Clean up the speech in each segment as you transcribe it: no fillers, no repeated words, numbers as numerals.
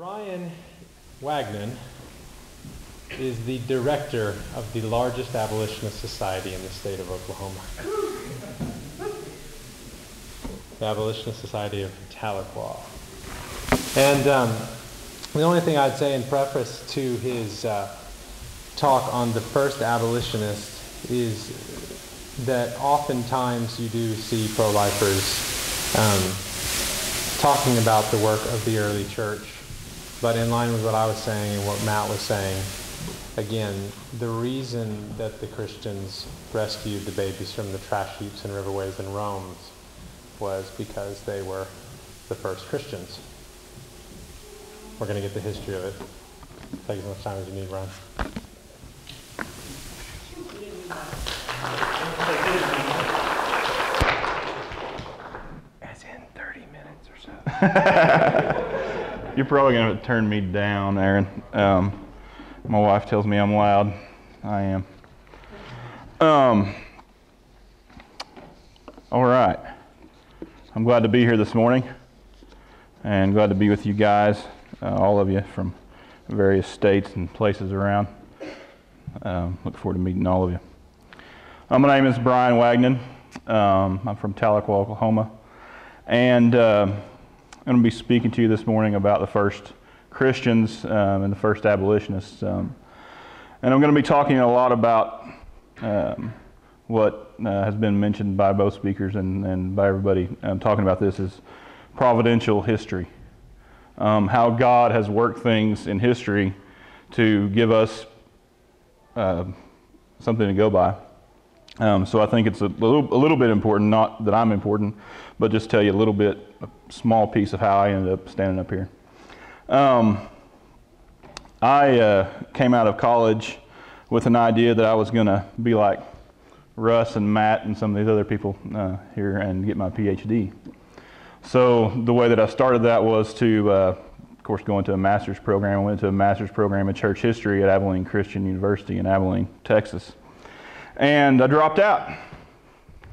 Brian Wagnon is the director of the largest abolitionist society in the state of Oklahoma. The Abolitionist Society of Tahlequah. And the only thing I'd say in preface to his talk on the First Abolitionists is that oftentimes you do see pro-lifers talking about the work of the early church. But in line with what I was saying and what Matt was saying, again, the reason that the Christians rescued the babies from the trash heaps and riverways and Rome was because they were the first Christians. We're going to get the history of it. Take as much time as you need, Ryan. As in 30 minutes or so. You're probably going to turn me down, Aaron. My wife tells me I'm loud. I am. All right. I'm glad to be here this morning and glad to be with you guys, all of you from various states and places around. Look forward to meeting all of you. My name is Brian Wagnon. I'm from Tahlequah, Oklahoma, and I'm going to be speaking to you this morning about the first Christians and the first abolitionists. And I'm going to be talking a lot about what has been mentioned by both speakers and by everybody talking about this is providential history. How God has worked things in history to give us something to go by. So I think it's a little bit important, not that I'm important, but just tell you a little bit, a small piece of how I ended up standing up here. I came out of college with an idea that I was going to be like Russ and Matt and some of these other people here and get my PhD. So the way that I started that was to, of course, go into a master's program. I went to a master's program in church history at Abilene Christian University in Abilene, Texas. And I dropped out.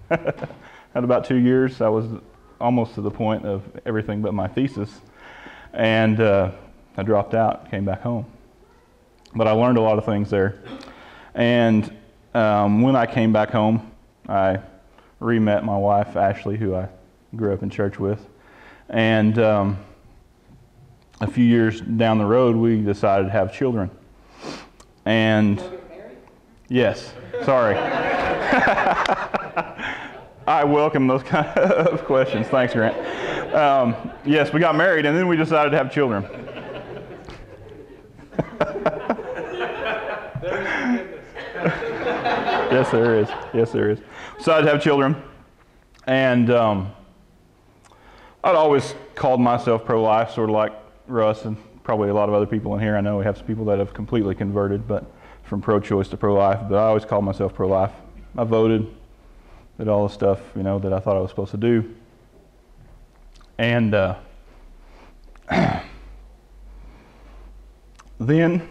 Had about 2 years. I was almost to the point of everything but my thesis. And I dropped out, came back home. But I learned a lot of things there. And when I came back home, I re-met my wife, Ashley, who I grew up in church with. And a few years down the road, we decided to have children. And yes, sorry. I welcome those kind of questions. Thanks, Grant. Yes, we got married, and then we decided to have children. Yes, there is. Yes, there is. Decided to have children, and I'd always called myself pro-life, sort of like Russ and probably a lot of other people in here. I know we have some people that have completely converted, but from pro-choice to pro-life. But I always called myself pro-life. I voted, did all the stuff that I thought I was supposed to do, and then.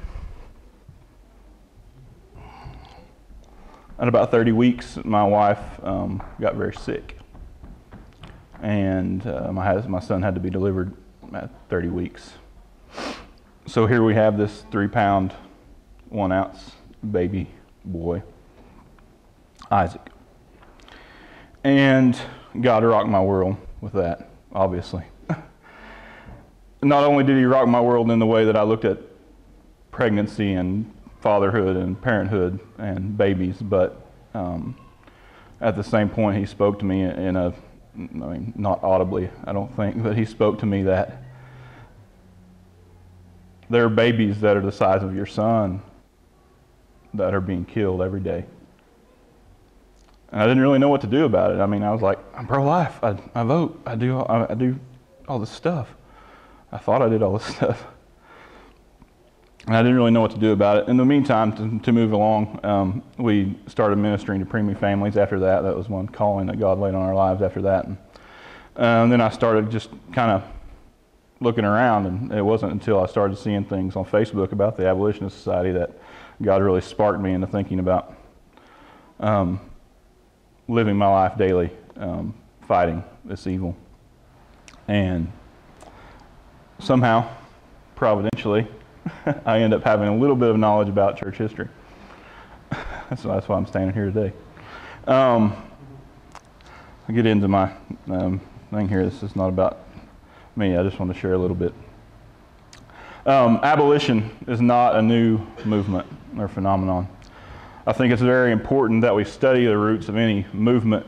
At about 30 weeks, my wife got very sick, and my son had to be delivered at 30 weeks. So here we have this 3-pound, 1-ounce baby boy, Isaac. And God rocked my world with that, obviously. Not only did he rock my world in the way that I looked at pregnancy and fatherhood and parenthood and babies, but at the same point he spoke to me in a, not audibly, I don't think, but he spoke to me that there are babies that are the size of your son that are being killed every day. And I didn't really know what to do about it. I was like, I'm pro-life, I vote, I do all this stuff. I thought I did all this stuff. And I didn't really know what to do about it. In the meantime, to move along, we started ministering to preemie families after that. That was one calling that God laid on our lives after that. And then I started just kind of looking around, and it wasn't until I started seeing things on Facebook about the Abolitionist Society that God really sparked me into thinking about living my life daily, fighting this evil. And somehow, providentially, I end up having a little bit of knowledge about church history. So that's why I'm standing here today. I'll get into my thing here. This is not about me. I just want to share a little bit. Abolition is not a new movement or phenomenon. I think it's very important that we study the roots of any movement.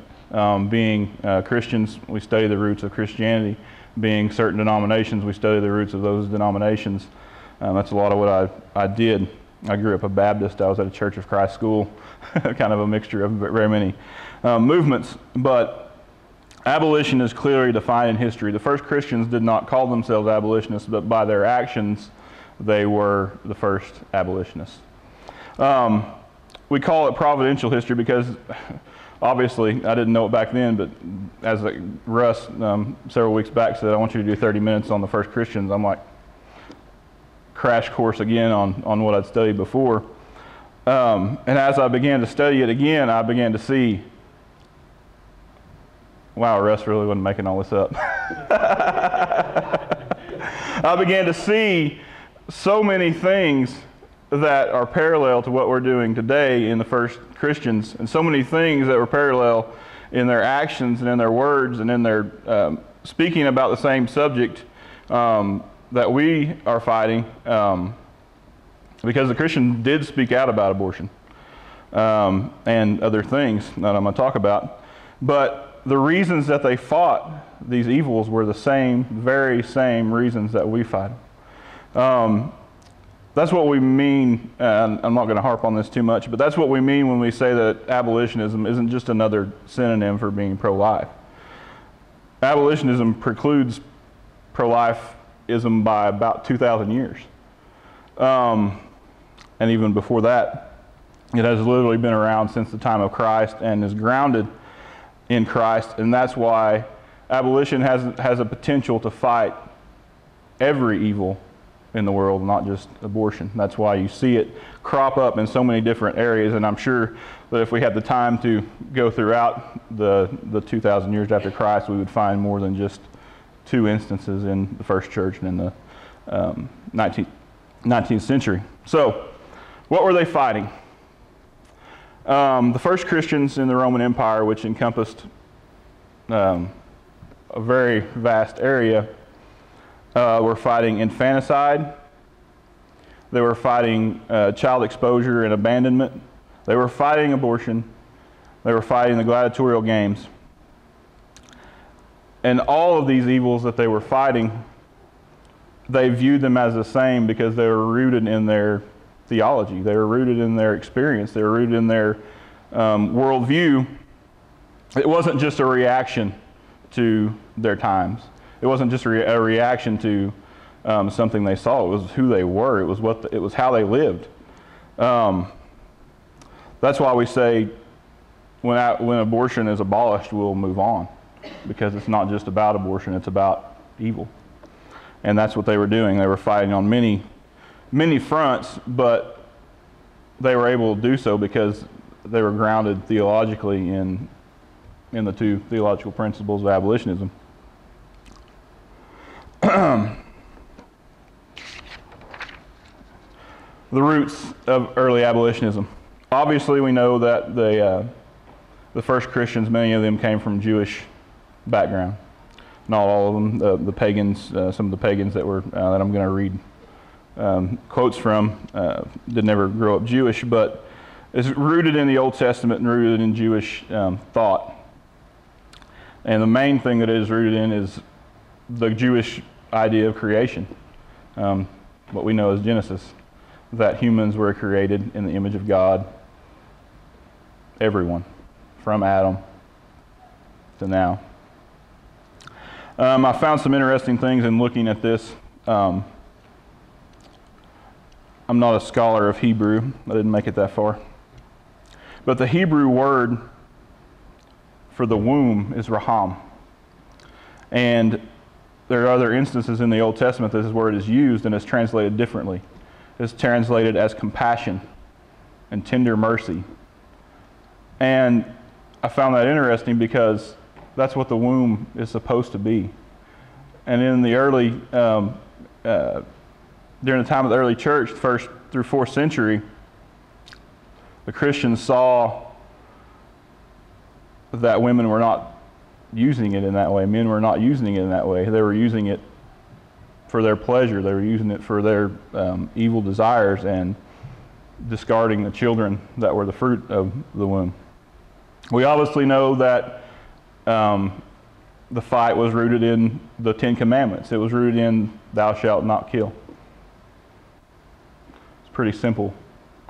Being Christians, we study the roots of Christianity. Being certain denominations, we study the roots of those denominations. That's a lot of what I did. I grew up a Baptist. I was at a Church of Christ school, kind of a mixture of very many movements. But abolition is clearly defined in history. The first Christians did not call themselves abolitionists, but by their actions, they were the first abolitionists. We call it providential history because, obviously, I didn't know it back then, but as Russ several weeks back said, I want you to do 30 minutes on the first Christians. I'm like, crash course again on what I'd studied before. And as I began to study it again, I began to see, wow, Russ really wasn't making all this up. I began to see so many things that are parallel to what we're doing today in the first Christians, and so many things that were parallel in their actions and in their words and in their speaking about the same subject that we are fighting, because the Christians did speak out about abortion and other things that I'm going to talk about. But the reasons that they fought these evils were the same, very same reasons that we fight. That's what we mean, and I'm not going to harp on this too much, but that's what we mean when we say that abolitionism isn't just another synonym for being pro-life. Abolitionism precludes pro-lifeism by about 2,000 years. And even before that, it has literally been around since the time of Christ and is grounded in Christ, and that's why abolition has a potential to fight every evil in the world, not just abortion. That's why you see it crop up in so many different areas, and I'm sure that if we had the time to go throughout the 2,000 years after Christ, we would find more than just 2 instances in the first church and in the 19th century. So, what were they fighting? The first Christians in the Roman Empire, which encompassed a very vast area, were fighting infanticide. They were fighting child exposure and abandonment. They were fighting abortion. They were fighting the gladiatorial games. And all of these evils that they were fighting, they viewed them as the same because they were rooted in their theology. They were rooted in their experience. They were rooted in their worldview. It wasn't just a reaction to their times. It wasn't just a reaction to something they saw. It was who they were. It was how they lived. That's why we say when abortion is abolished, we'll move on, because it's not just about abortion, it's about evil. And that's what they were doing. They were fighting on many fronts, but they were able to do so because they were grounded theologically in the 2 theological principles of abolitionism. The roots of early abolitionism. Obviously, we know that the first Christians, many of them came from Jewish background. Not all of them. The pagans, some of the pagans that I'm going to read quotes from, did never grow up Jewish, but it's rooted in the Old Testament and rooted in Jewish thought. And the main thing that it is rooted in is the Jewish idea of creation, what we know as Genesis, that humans were created in the image of God, everyone, from Adam to now. I found some interesting things in looking at this. I'm not a scholar of Hebrew. I didn't make it that far. But the Hebrew word for the womb is raham. And there are other instances in the Old Testament that this word is used and is translated differently. It's translated as compassion and tender mercy. And I found that interesting because that's what the womb is supposed to be. And in the early during the time of the early church, 1st through 4th century, the Christians saw that women were not using it in that way. Men were not using it in that way. They were using it for their pleasure. They were using it for their evil desires and discarding the children that were the fruit of the womb. We obviously know that the fight was rooted in the 10 Commandments. It was rooted in thou shalt not kill. It's a pretty simple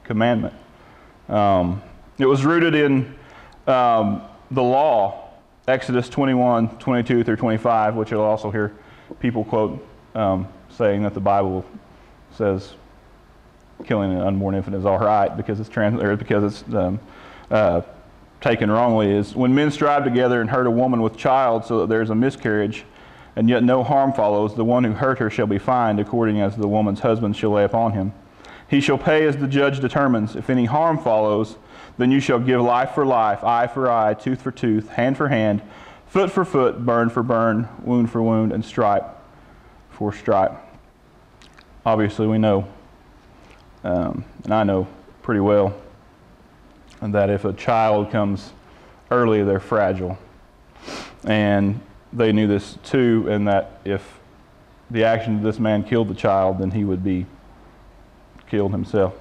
commandment. It was rooted in the law, Exodus 21, 22 through 25, which you'll also hear people quote saying that the Bible says killing an unborn infant is all right because it's taken wrongly. Is when men strive together and hurt a woman with child so that there is a miscarriage, and yet no harm follows, the one who hurt her shall be fined according as the woman's husband shall lay upon him. He shall pay as the judge determines. If any harm follows, then you shall give life for life, eye for eye, tooth for tooth, hand for hand, foot for foot, burn for burn, wound for wound, and stripe for stripe. Obviously we know, and I know pretty well, that if a child comes early, they're fragile. And they knew this too, and that if the action of this man killed the child, then he would be killed himself.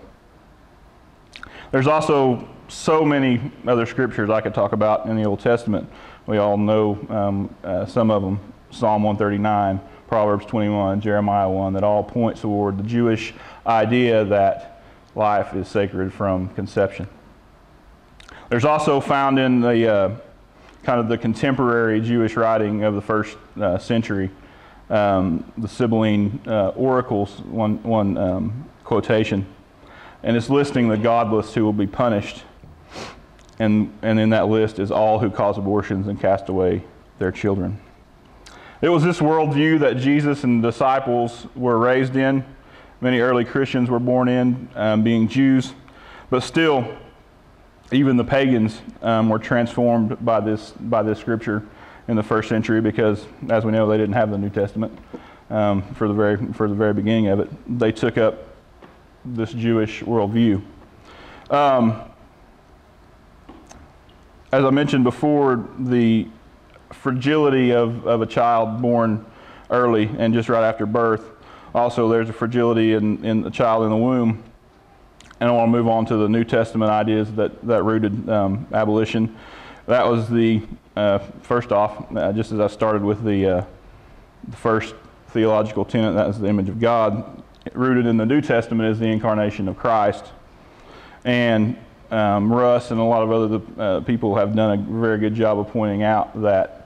There's also so many other scriptures I could talk about in the Old Testament. We all know some of them, Psalm 139, Proverbs 21, Jeremiah 1, that all point toward the Jewish idea that life is sacred from conception. There's also found in the kind of the contemporary Jewish writing of the first century, the Sibylline oracles, one quotation, and it's listing the godless who will be punished, and in that list is all who cause abortions and cast away their children. It was this worldview that Jesus and the disciples were raised in. Many early Christians were born in, being Jews, but still, even the pagans were transformed by this scripture in the first century, because, as we know, they didn't have the New Testament for the very beginning of it. They took up this Jewish worldview. As I mentioned before, the fragility of a child born early and just right after birth. Also, there's a fragility in the child in the womb. And I want to move on to the New Testament ideas that rooted abolition. That was the, first off, just as I started with the first theological tenet, that is the image of God. Rooted in the New Testament is the incarnation of Christ. And Russ and a lot of other people have done a very good job of pointing out that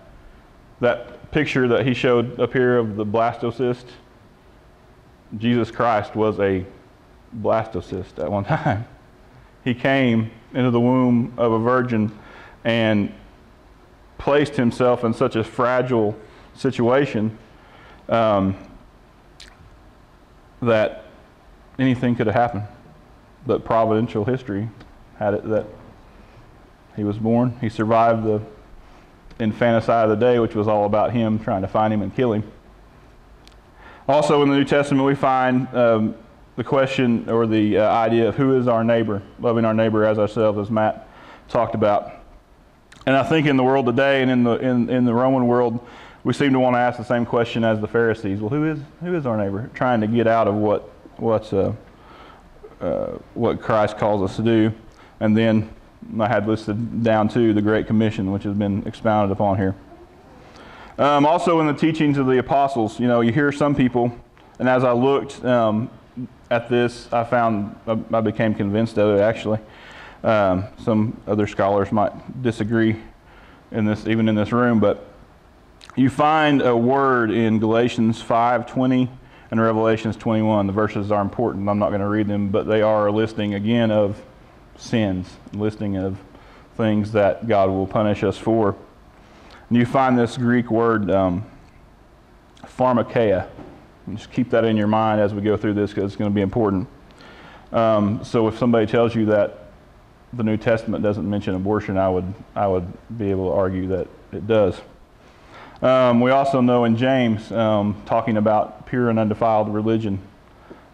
picture that he showed up here of the blastocyst, Jesus Christ was a blastocyst at one time. He came into the womb of a virgin and placed himself in such a fragile situation that anything could have happened. But providential history had it that he was born. He survived the infanticide of the day, which was all about him trying to find him and kill him. Also in the New Testament we find the question or the idea of who is our neighbor, loving our neighbor as ourselves, as Matt talked about. And I think in the world today and in the Roman world, we seem to want to ask the same question as the Pharisees. Well, who is our neighbor? Trying to get out of what Christ calls us to do. And then I had listed down too the Great Commission, which has been expounded upon here. Also in the teachings of the apostles, you hear some people, and as I looked at this, I became convinced of it actually. Some other scholars might disagree even in this room, but you find a word in Galatians 5:20 and Revelations 21. The verses are important. I'm not going to read them, but they are a listing again of sins, listing of things that God will punish us for. And you find this Greek word pharmakeia. Just keep that in your mind as we go through this, because it's going to be important. So if somebody tells you that the New Testament doesn't mention abortion, I would be able to argue that it does. We also know in James, talking about pure and undefiled religion,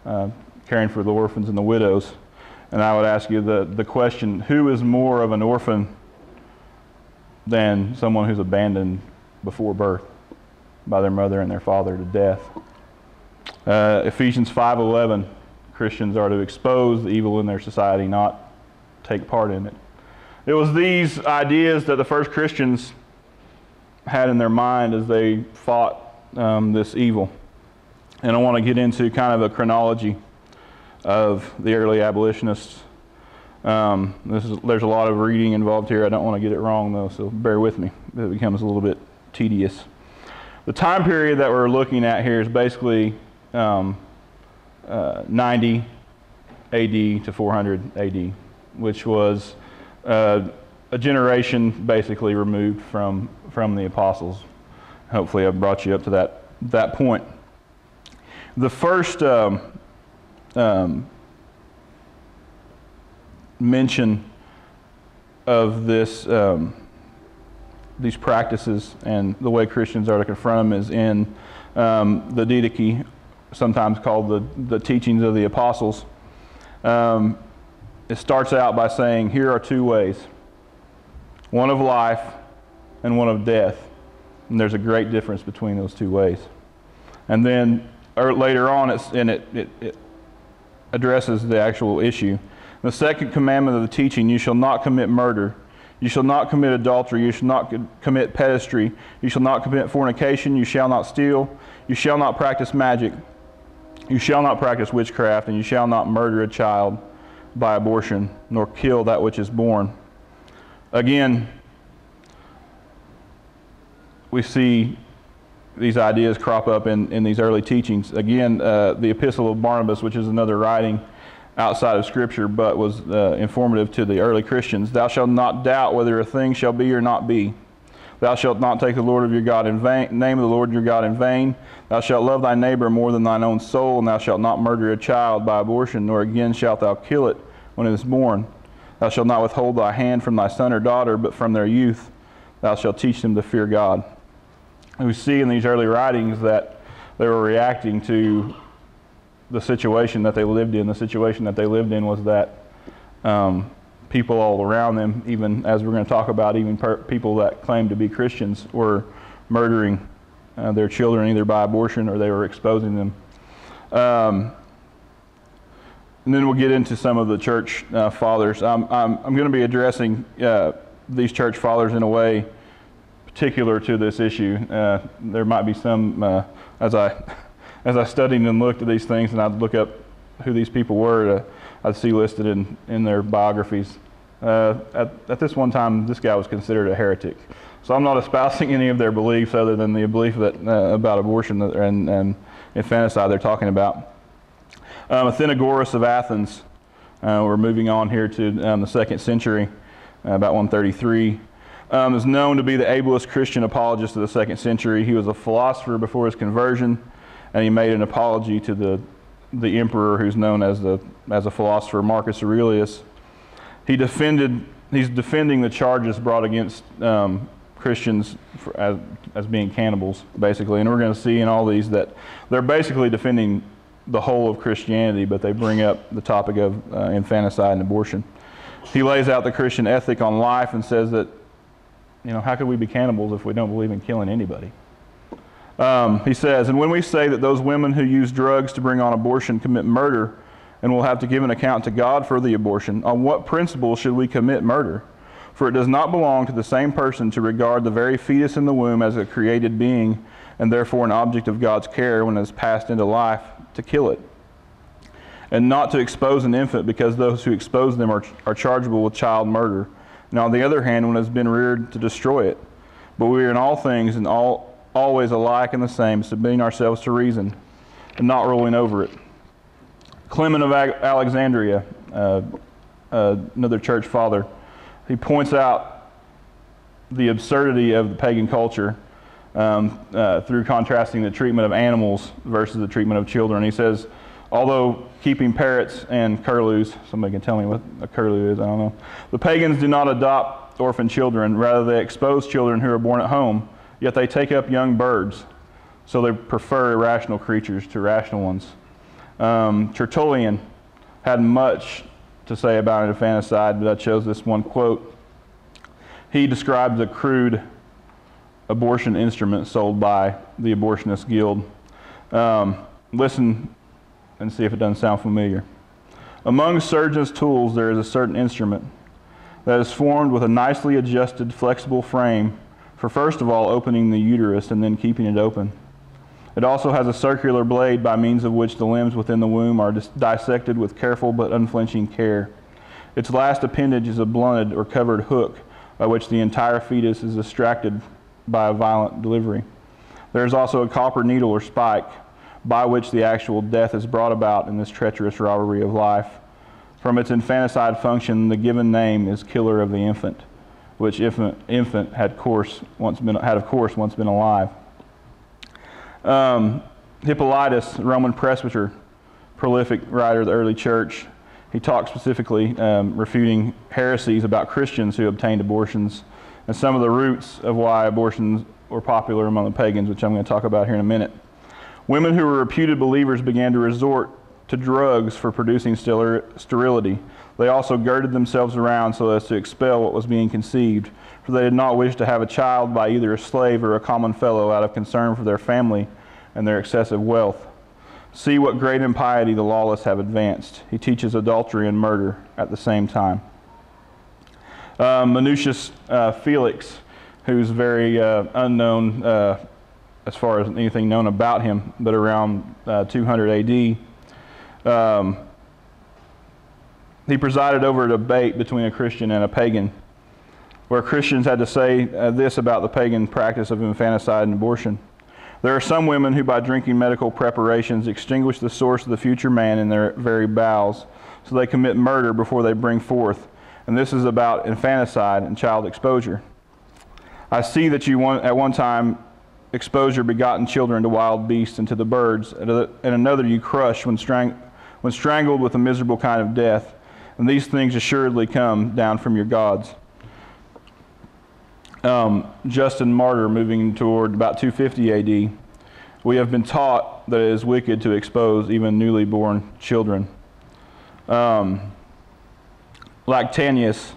caring for the orphans and the widows. And I would ask you the question, who is more of an orphan than someone who's abandoned before birth by their mother and their father to death? Ephesians 5:11, Christians are to expose the evil in their society, not take part in it. It was these ideas that the first Christians had in their mind as they fought this evil. And I want to get into kind of a chronology of the early abolitionists. There's a lot of reading involved here. I don't want to get it wrong, though, so bear with me. It becomes a little bit tedious. The time period that we're looking at here is basically 90 AD to 400 AD, which was a generation basically removed from the apostles. Hopefully I've brought you up to that point. The first mention of these practices and the way Christians are to confront them is in the Didache, sometimes called the teachings of the apostles. It starts out by saying, here are two ways, one of life and one of death. And there's a great difference between those two ways. And then later on, it addresses the actual issue. The second commandment of the teaching, you shall not commit murder. You shall not commit adultery. You shall not commit pederasty. You shall not commit fornication. You shall not steal. You shall not practice magic. You shall not practice witchcraft. And you shall not murder a child by abortion, nor kill that which is born. Again, we see these ideas crop up in these early teachings. Again, the Epistle of Barnabas, which is another writing outside of Scripture, but was informative to the early Christians. Thou shalt not doubt whether a thing shall be or not be. Thou shalt not take the Lord of your God in vain, name of the Lord your God in vain. Thou shalt love thy neighbor more than thine own soul, and thou shalt not murder a child by abortion, nor again shalt thou kill it when it is born. Thou shalt not withhold thy hand from thy son or daughter, but from their youth thou shalt teach them to fear God. And we see in these early writings that they were reacting to the situation that they lived in. The situation that they lived in was that people all around them, even as we're going to talk about, even people that claimed to be Christians, were murdering their children either by abortion or they were exposing them. And then we'll get into some of the church fathers. I'm going to be addressing these church fathers in a way particular to this issue. There might be some, as I studied and looked at these things and I'd look up who these people were, I'd see listed in their biographies. At this one time, this guy was considered a heretic. So I'm not espousing any of their beliefs other than the belief that about abortion and infanticide they're talking about. Athenagoras of Athens, we're moving on here to the 2nd century, about 133, is known to be the ablest Christian apologist of the 2nd century. He was a philosopher before his conversion, and he made an apology to the emperor who's known as a philosopher, Marcus Aurelius. He's defending the charges brought against Christians as being cannibals, basically. And we're going to see in all these that they're basically defending the whole of Christianity, but they bring up the topic of infanticide and abortion. He lays out the Christian ethic on life and says that, how could we be cannibals if we don't believe in killing anybody? He says, and when we say that those women who use drugs to bring on abortion commit murder and will have to give an account to God for the abortion, on what principle should we commit murder? For it does not belong to the same person to regard the very fetus in the womb as a created being and therefore an object of God's care when it has passed into life to kill it, and not to expose an infant because those who expose them are chargeable with child murder, and on the other hand when it has been reared to destroy it. But we are in all things and always alike and the same, submitting ourselves to reason and not ruling over it. Clement of Alexandria, another church father, he points out the absurdity of the pagan culture through contrasting the treatment of animals versus the treatment of children. He says, although keeping parrots and curlews, somebody can tell me what a curlew is, I don't know. The pagans do not adopt orphan children, rather they expose children who are born at home, yet they take up young birds, so they prefer irrational creatures to rational ones. Tertullian had much to say about infanticide, but I chose this one quote. He describes a crude abortion instrument sold by the Abortionist Guild. Listen and see if it doesn't sound familiar. Among surgeons' tools there is a certain instrument that is formed with a nicely adjusted, flexible frame for first of all opening the uterus and then keeping it open. It also has a circular blade by means of which the limbs within the womb are dissected with careful but unflinching care. Its last appendage is a blunted or covered hook by which the entire fetus is extracted by a violent delivery. There is also a copper needle or spike by which the actual death is brought about in this treacherous robbery of life. From its infanticide function, the given name is killer of the infant, which infant had of course once been alive. Hippolytus, Roman presbyter, prolific writer of the early church, he talks specifically refuting heresies about Christians who obtained abortions and some of the roots of why abortions were popular among the pagans, which I'm going to talk about here in a minute. Women who were reputed believers began to resort to drugs for producing sterility. They also girded themselves around so as to expel what was being conceived, for they did not wish to have a child by either a slave or a common fellow out of concern for their family and their excessive wealth. See what great impiety the lawless have advanced. He teaches adultery and murder at the same time. Minucius Felix, who's very unknown as far as anything known about him, but around 200 AD, he presided over a debate between a Christian and a pagan, where Christians had to say this about the pagan practice of infanticide and abortion. There are some women who, by drinking medical preparations, extinguish the source of the future man in their very bowels, so they commit murder before they bring forth. And this is about infanticide and child exposure. I see that you at one time expose your begotten children to wild beasts and to the birds, and another you crush when strangled with a miserable kind of death. And these things assuredly come down from your gods. Justin Martyr, moving toward about 250 AD, we have been taught that it is wicked to expose even newly born children. Lactantius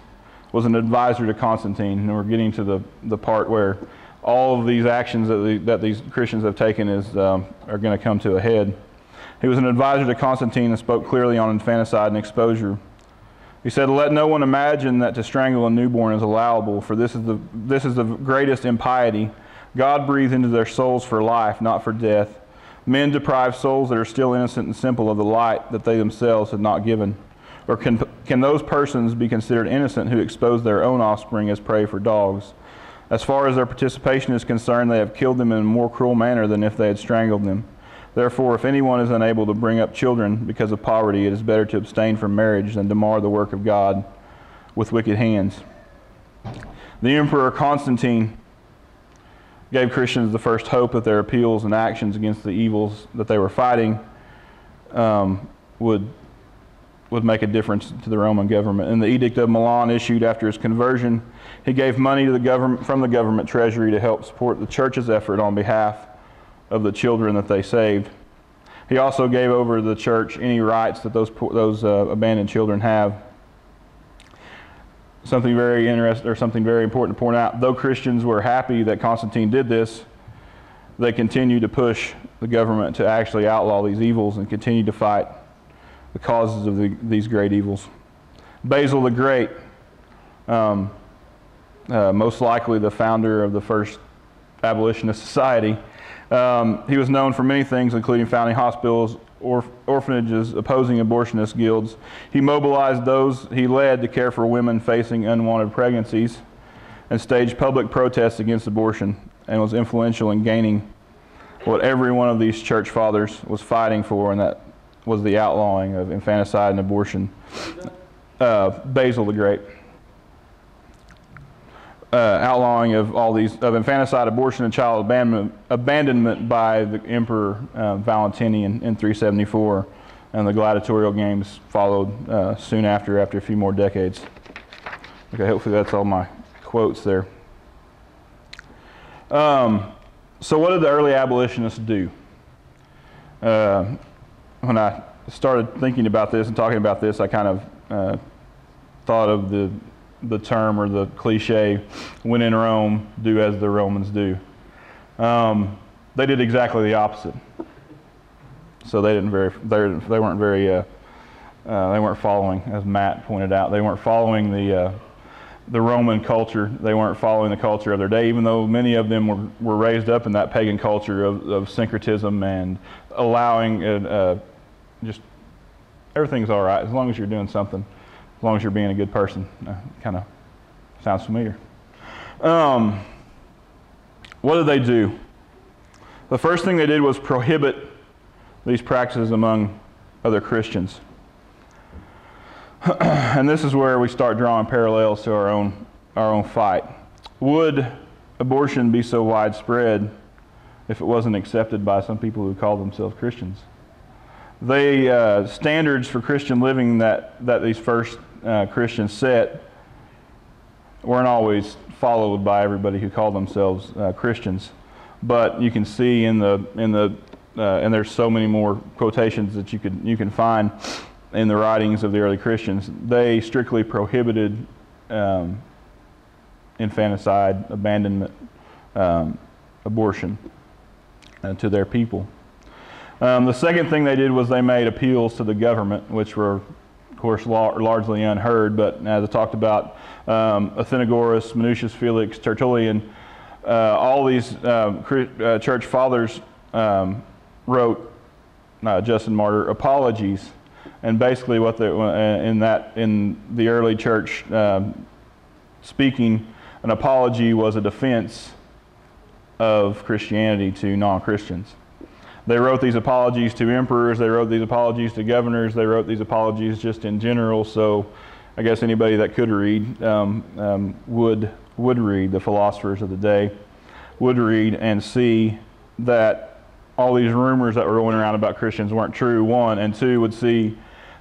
was an advisor to Constantine, and we're getting to the part where all of these actions that these Christians have taken are going to come to a head. He was an advisor to Constantine and spoke clearly on infanticide and exposure. He said, "Let no one imagine that to strangle a newborn is allowable, for this is the greatest impiety. God breathed into their souls for life, not for death. Men deprive souls that are still innocent and simple of the light that they themselves had not given. Or can those persons be considered innocent who expose their own offspring as prey for dogs? As far as their participation is concerned, they have killed them in a more cruel manner than if they had strangled them. Therefore, if anyone is unable to bring up children because of poverty, it is better to abstain from marriage than to mar the work of God with wicked hands." The Emperor Constantine gave Christians the first hope that their appeals and actions against the evils that they were fighting would make a difference to the Roman government. In the Edict of Milan issued after his conversion, he gave money to the government from the government treasury to help support the church's effort on behalf of the children that they saved. He also gave over to the church any rights that those abandoned children have. Something very interesting, or something very important to point out: though Christians were happy that Constantine did this, they continued to push the government to actually outlaw these evils and continue to fight the causes of these great evils. Basil the Great, most likely the founder of the First Abolitionist Society, he was known for many things, including founding hospitals, orphanages, opposing abortionist guilds. He mobilized those he led to care for women facing unwanted pregnancies and staged public protests against abortion, and was influential in gaining what every one of these church fathers was fighting for, and that was the outlawing of infanticide and abortion. Basil the Great. Outlawing of infanticide, abortion, and child abandonment by the Emperor Valentinian in 374, and the gladiatorial games followed soon after a few more decades. Okay, hopefully that's all my quotes there. So what did the early abolitionists do? When I started thinking about this and talking about this, I kind of thought of the term or the cliche, when in Rome, do as the Romans do. They did exactly the opposite. So they weren't following, as Matt pointed out, they weren't following the Roman culture. They weren't following the culture of their day, even though many of them were raised up in that pagan culture of syncretism and allowing just everything's all right as long as you're doing something, as long as you're being a good person. Kind of sounds familiar. What did they do? The first thing they did was prohibit these practices among other Christians. And this is where we start drawing parallels to our own fight. Would abortion be so widespread if it wasn't accepted by some people who call themselves Christians? The standards for Christian living that these first Christians set weren't always followed by everybody who called themselves Christians. But you can see and there's so many more quotations that you can find in the writings of the early Christians. They strictly prohibited infanticide, abandonment, abortion to their people. The second thing they did was they made appeals to the government, which were, of course, largely unheard. But as I talked about, Athenagoras, Minucius Felix, Tertullian, all these church fathers wrote Justin Martyr apologies. And basically, what in the early church speaking, an apology was a defense of Christianity to non-Christians. They wrote these apologies to emperors. They wrote these apologies to governors. They wrote these apologies just in general. So, I guess anybody that could read would read. The philosophers of the day would read and see that all these rumors that were going around about Christians weren't true, one, and two, would see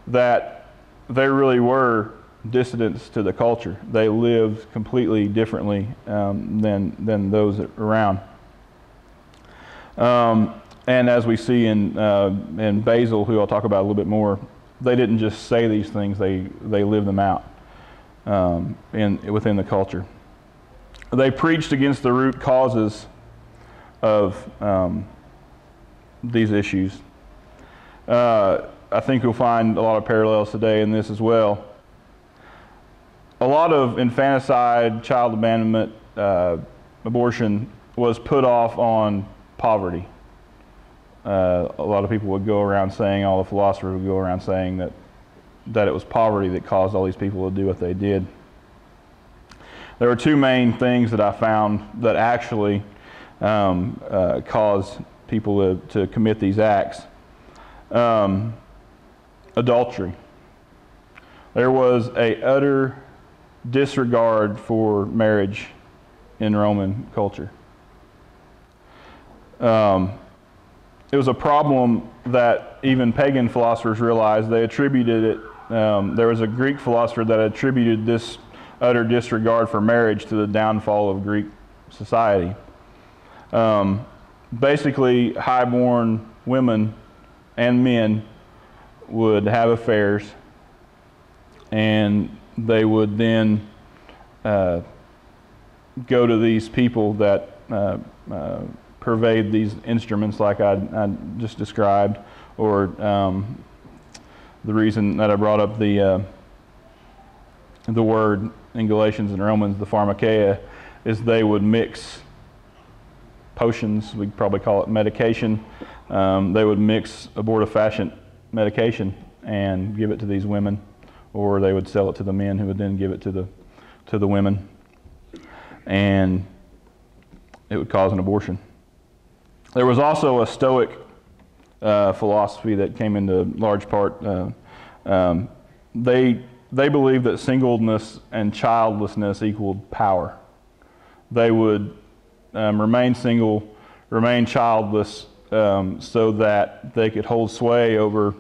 that they really were dissidents to the culture. They lived completely differently than those around. And as we see in Basil, who I'll talk about a little bit more, they didn't just say these things; they lived them out within the culture. They preached against the root causes of these issues. I think you'll find a lot of parallels today in this as well. A lot of infanticide, child abandonment, abortion was put off on poverty. A lot of people would go around saying, all the philosophers would go around saying that it was poverty that caused all these people to do what they did. There were two main things that I found that actually caused people to commit these acts. Adultery. There was an utter disregard for marriage in Roman culture. It was a problem that even pagan philosophers realized. They attributed it, there was a Greek philosopher that attributed this utter disregard for marriage to the downfall of Greek society. Basically, high-born women and men would have affairs, and they would then go to these people that pervade these instruments like I just described, or the reason that I brought up the word in Galatians and Romans, the pharmakeia, is they would mix potions, we'd probably call it medication. They would mix abortifacient medication and give it to these women, or they would sell it to the men who would then give it to the women, and it would cause an abortion. There was also a Stoic philosophy that came into large part. They believed that singleness and childlessness equaled power. They would remain single, remain childless, so that they could hold sway over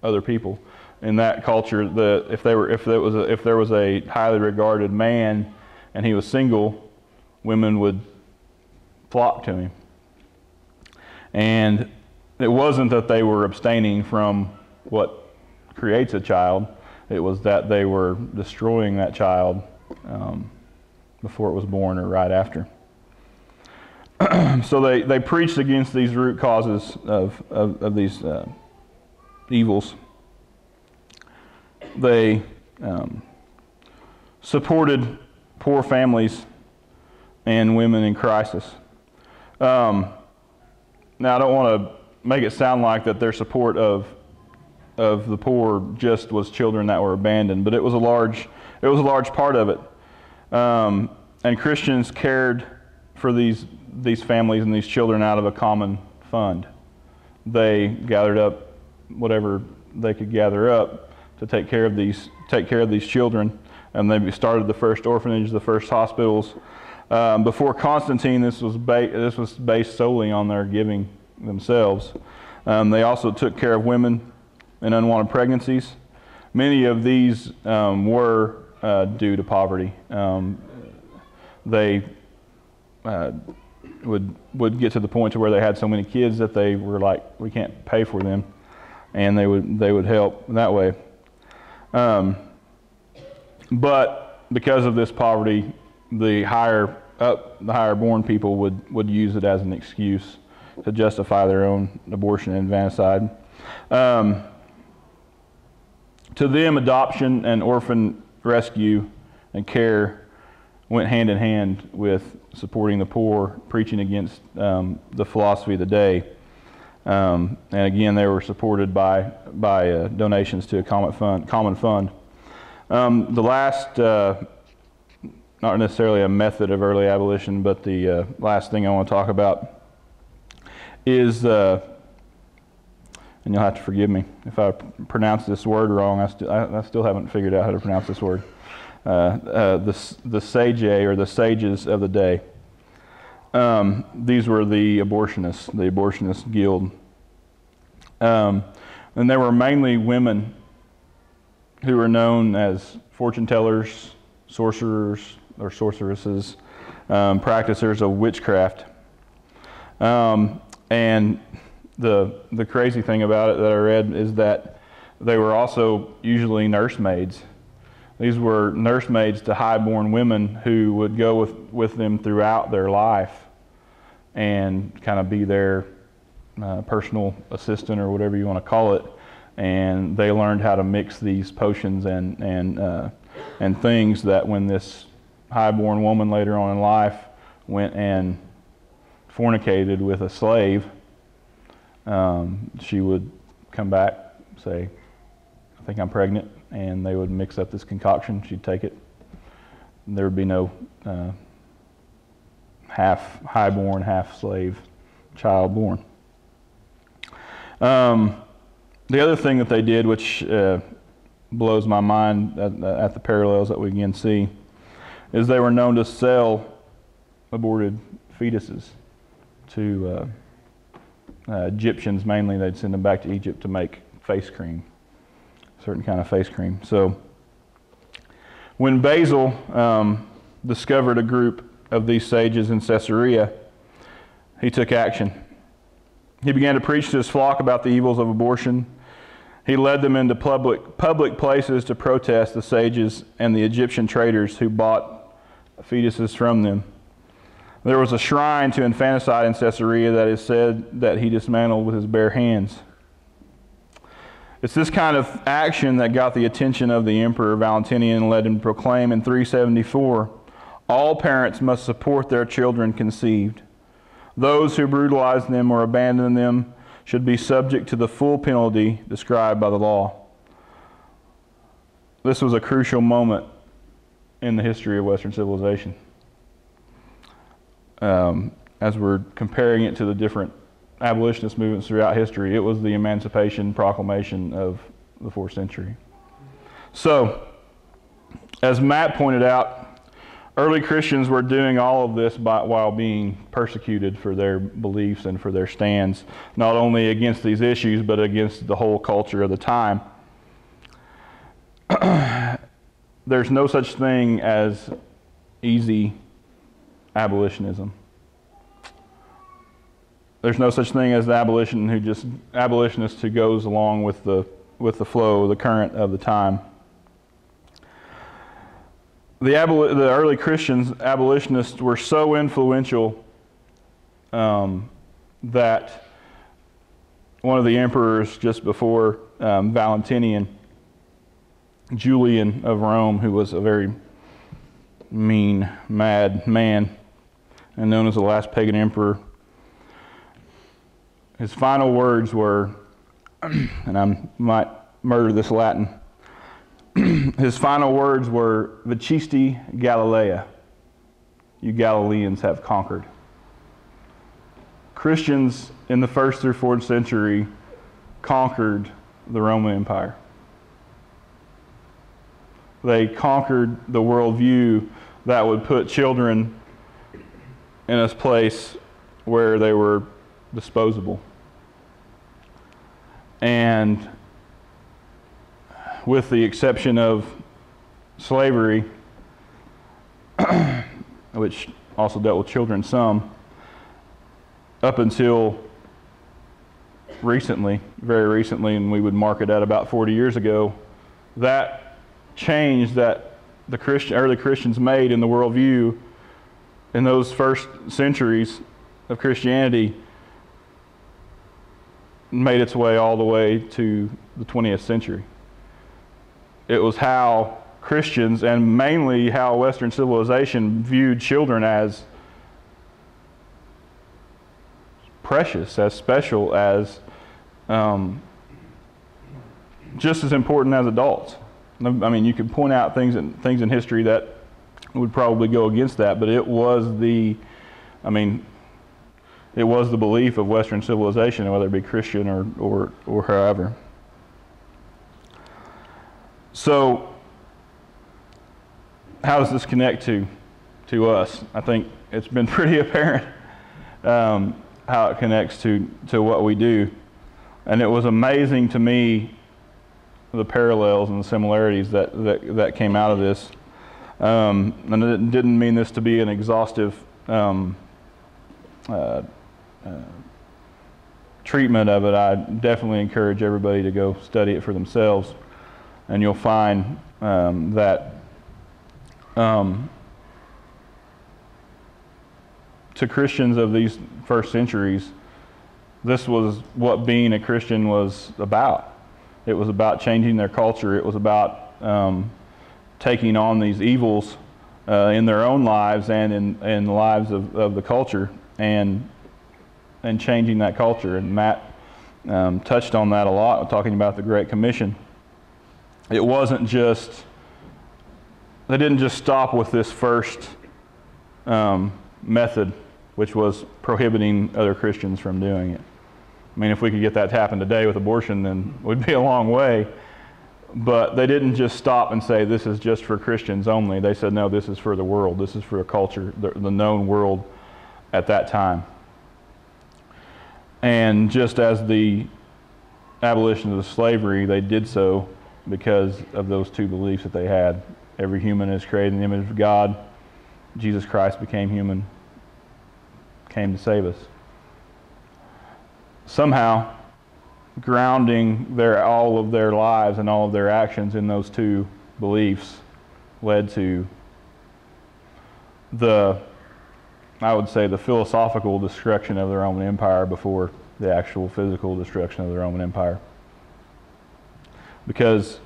other people. In that culture, if there was a highly regarded man and he was single, women would flock to him. And it wasn't that they were abstaining from what creates a child. It was that they were destroying that child before it was born or right after. So they preached against these root causes of these evils. They supported poor families and women in crisis. Now, I don't want to make it sound like that their support of the poor just was children that were abandoned, but it was a large part of it. And Christians cared for these families and these children out of a common fund. They gathered up whatever they could gather up to take care of these children, and they started the first orphanages, the first hospitals. Before Constantine, this was based solely on their giving themselves. They also took care of women in unwanted pregnancies. Many of these were due to poverty. They would get to the point to where they had so many kids that they were like, we can't pay for them, and they would help that way. But because of this poverty, the higher born people would use it as an excuse to justify their own abortion and infanticide. To them, adoption and orphan rescue and care went hand in hand with supporting the poor, preaching against the philosophy of the day. And again, they were supported by donations to a common fund. The last, not necessarily a method of early abolition, but the last thing I want to talk about is, and you'll have to forgive me if I pronounce this word wrong. I still haven't figured out how to pronounce this word. The sage or the sages of the day. These were the abortionists, the Abortionist Guild. And they were mainly women who were known as fortune tellers, sorcerers or sorceresses, practicers of witchcraft. And the crazy thing about it that I read is that they were also usually nursemaids. These were nursemaids to highborn women who would go with them throughout their life and kind of be their personal assistant or whatever you want to call it. And they learned how to mix these potions and things that when this highborn woman later on in life went and fornicated with a slave, she would come back, say, I think I'm pregnant, and they would mix up this concoction. She'd take it. There would be no half highborn, half slave child born. The other thing that they did, which blows my mind at the parallels that we can see, is they were known to sell aborted fetuses to Egyptians mainly. They'd send them back to Egypt to make face cream, certain kind of face cream. So when Basil discovered a group of these sages in Caesarea, he took action. He began to preach to his flock about the evils of abortion. He led them into public places to protest the sages and the Egyptian traders who bought fetuses from them. There was a shrine to infanticide in Caesarea that is said that he dismantled with his bare hands. It's this kind of action that got the attention of the Emperor Valentinian and led him to proclaim in 374, all parents must support their children conceived. Those who brutalize them or abandon them should be subject to the full penalty described by the law. This was a crucial moment in the history of Western civilization. As we're comparing it to the different abolitionist movements throughout history, it was the Emancipation Proclamation of the 4th century. So, as Matt pointed out, early Christians were doing all of this while being persecuted for their beliefs and for their stands, not only against these issues, but against the whole culture of the time. There's no such thing as easy abolitionism. There's no such thing as the abolitionist who goes along with the with the flow, the current of the time. The early Christians, abolitionists, were so influential that one of the emperors just before Valentinian, Julian of Rome, who was a very mean, mad man and known as the last pagan emperor, his final words were, and I might murder this Latin, his final words were, "Vicisti Galileia," you Galileans have conquered. Christians in the 1st through 4th century conquered the Roman Empire. They conquered the worldview that would put children in a place where they were disposable. And with the exception of slavery, which also dealt with children some, up until recently, very recently, and we would mark it at about 40 years ago, that change that the early Christians made in the worldview in those first centuries of Christianity made its way all the way to the 20th century. It was how Christians, and mainly how Western civilization, viewed children as precious, as special, as just as important as adults. I mean, you could point out things in history that would probably go against that, but it was the belief of Western civilization, whether it be Christian or however. So, how does this connect to us? I think it's been pretty apparent how it connects to what we do. And it was amazing to me the parallels and the similarities that came out of this. And I didn't mean this to be an exhaustive treatment of it. I definitely encourage everybody to go study it for themselves, and you'll find that to Christians of these first centuries, this was what being a Christian was about. It was about changing their culture. It was about taking on these evils in their own lives and in the lives of the culture, and changing that culture. And Matt touched on that a lot, talking about the Great Commission. It wasn't just, they didn't just stop with this first method, which was prohibiting other Christians from doing it. I mean, if we could get that to happen today with abortion, then we'd be a long way. But they didn't just stop and say, this is just for Christians only. They said, no, this is for the world. This is for a culture, the known world at that time. And just as the abolition of slavery, they did so because of those two beliefs that they had. Every human is created in the image of God. Jesus Christ became human, came to save us. Somehow, grounding all of their lives and all of their actions in those two beliefs led to I would say, the philosophical destruction of the Roman Empire before the actual physical destruction of the Roman Empire. Because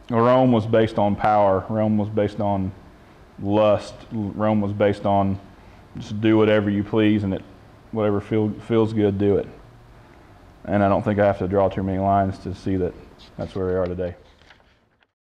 Rome was based on power. Rome was based on lust. Rome was based on just do whatever you please, and whatever feels good, do it. And I don't think I have to draw too many lines to see that that's where we are today.